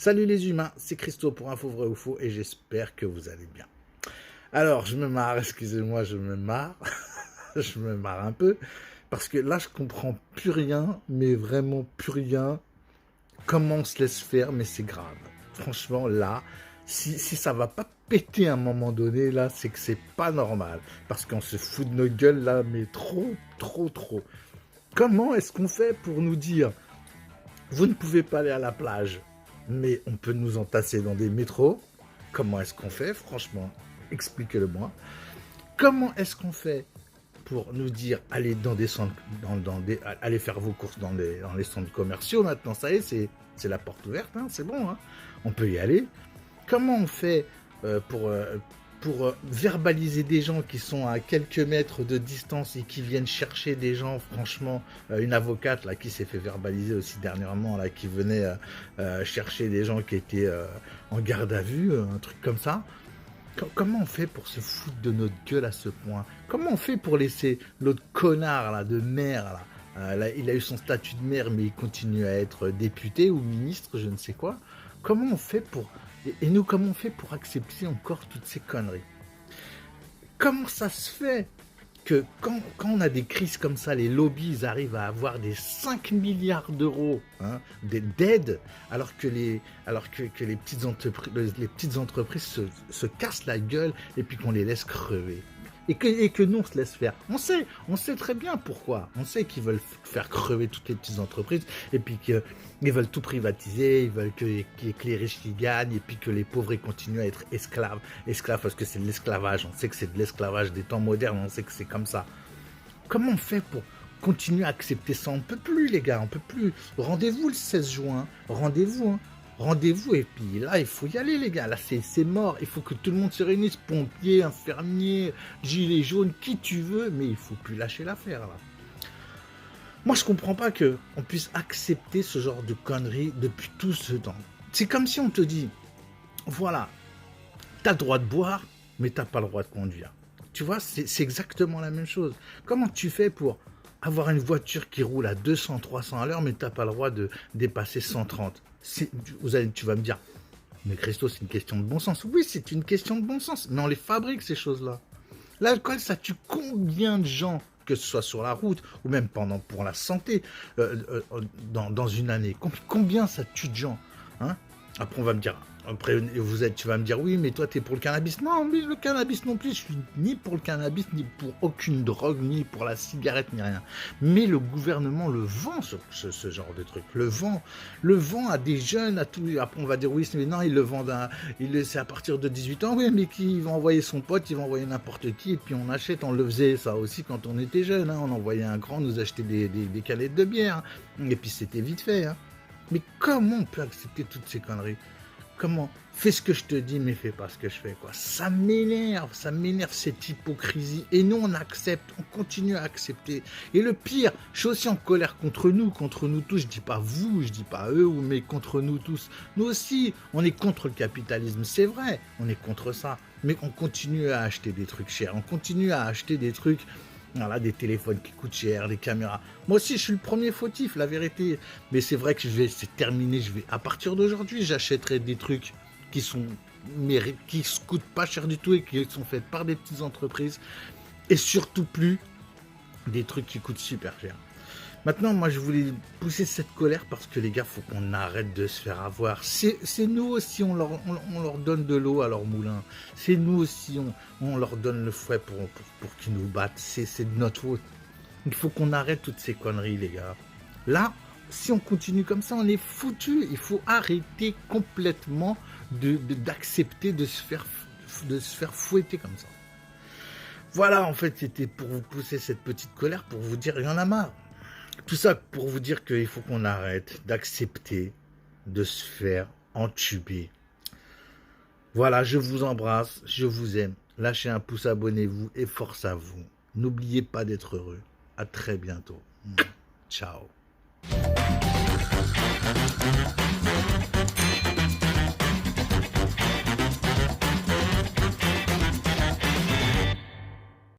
Salut les humains, c'est Christo pour Info Vrai ou Faux et j'espère que vous allez bien. Alors, je me marre, excusez-moi, je me marre. Je me marre un peu parce que là, je comprends plus rien, mais vraiment plus rien. Comment on se laisse faire, mais c'est grave. Franchement, là, si ça va pas péter à un moment donné, là, c'est que c'est pas normal. Parce qu'on se fout de nos gueules, là, mais trop, trop, trop. Comment est-ce qu'on fait pour nous dire, vous ne pouvez pas aller à la plage, mais on peut nous entasser dans des métros? Comment est-ce qu'on fait, franchement? Expliquez-le-moi. Comment est-ce qu'on fait pour nous dire, allez dans des centres, allez faire vos courses dans les centres commerciaux maintenant, ça y est, c'est la porte ouverte, hein, c'est bon, hein, on peut y aller. Comment on fait pour verbaliser des gens qui sont à quelques mètres de distance et qui viennent chercher des gens, franchement, une avocate là qui s'est fait verbaliser aussi dernièrement, là, qui venait chercher des gens qui étaient en garde à vue, un truc comme ça. Comment on fait pour se foutre de notre gueule à ce point? Comment on fait pour laisser l'autre connard là, de maire là, il a eu son statut de maire mais il continue à être député ou ministre, je ne sais quoi. Comment on fait pour... Et nous, comment on fait pour accepter encore toutes ces conneries? Comment ça se fait que quand on a des crises comme ça, les lobbies ils arrivent à avoir des 5 milliards d'euros d'aide, alors que les petites entreprises se cassent la gueule et puis qu'on les laisse crever. Et que nous, on se laisse faire. On sait très bien pourquoi. On sait qu'ils veulent faire crever toutes les petites entreprises et puis qu'ils veulent tout privatiser, ils veulent que les riches y gagnent et puis que les pauvres ils continuent à être esclaves. Esclaves parce que c'est de l'esclavage. On sait que c'est de l'esclavage des temps modernes, on sait que c'est comme ça. Comment on fait pour continuer à accepter ça? On peut plus, les gars, on peut plus. Rendez-vous le 16 juin, rendez-vous, hein. Rendez-vous et puis là il faut y aller les gars, là c'est mort, il faut que tout le monde se réunisse, pompiers, infirmiers, gilets jaunes, qui tu veux, mais il faut plus lâcher l'affaire là. Moi je comprends pas que on puisse accepter ce genre de conneries depuis tout ce temps. C'est comme si on te dit, voilà, t'as le droit de boire, mais t'as pas le droit de conduire. Tu vois, c'est exactement la même chose. Comment tu fais pour avoir une voiture qui roule à 200, 300 à l'heure, mais t'as pas le droit de dépasser 130? Tu vas me dire, mais Christo, c'est une question de bon sens. Oui, c'est une question de bon sens, mais on les fabrique ces choses-là. L'alcool, ça tue combien de gens, que ce soit sur la route ou même pour la santé, dans une année? Combien ça tue de gens, hein? Après, on va me dire, tu vas me dire, oui, mais toi, t'es pour le cannabis. Non, mais le cannabis non plus, je suis ni pour le cannabis, ni pour aucune drogue, ni pour la cigarette, ni rien. Mais le gouvernement le vend, ce genre de truc. Le vend à des jeunes, à tout. Après, on va dire, oui, mais non, ils le vendent c'est à partir de 18 ans. Oui, mais qui va envoyer son pote, il va envoyer n'importe qui, et puis on achète, on le faisait ça aussi quand on était jeune, hein. On envoyait un grand nous acheter des canettes de bière, hein. Et puis c'était vite fait, hein. Mais comment on peut accepter toutes ces conneries? Comment? Fais ce que je te dis, mais fais pas ce que je fais, quoi. Ça m'énerve cette hypocrisie. Et nous, on accepte, on continue à accepter. Et le pire, je suis aussi en colère contre nous tous. Je dis pas vous, je dis pas eux, mais contre nous tous. Nous aussi, on est contre le capitalisme, c'est vrai, on est contre ça. Mais on continue à acheter des trucs chers, on continue à acheter des trucs... Voilà, des téléphones qui coûtent cher, des caméras. Moi aussi, je suis le premier fautif, la vérité. Mais c'est vrai que c'est terminé. À partir d'aujourd'hui, j'achèterai des trucs qui se coûtent pas cher du tout et qui sont faits par des petites entreprises. Et surtout plus des trucs qui coûtent super cher. Maintenant, moi, je voulais pousser cette colère parce que les gars, faut qu'on arrête de se faire avoir. C'est nous aussi, on leur donne de l'eau à leur moulin. C'est nous aussi, on leur donne le fouet pour qu'ils nous battent. C'est de notre faute. Il faut qu'on arrête toutes ces conneries, les gars. Là, si on continue comme ça, on est foutu. Il faut arrêter complètement d'accepter de se faire fouetter comme ça. Voilà, en fait, c'était pour vous pousser cette petite colère, pour vous dire, il y en a marre. Tout ça pour vous dire qu'il faut qu'on arrête d'accepter de se faire entuber. Voilà, je vous embrasse, je vous aime. Lâchez un pouce, abonnez-vous et force à vous. N'oubliez pas d'être heureux. À très bientôt. Ciao.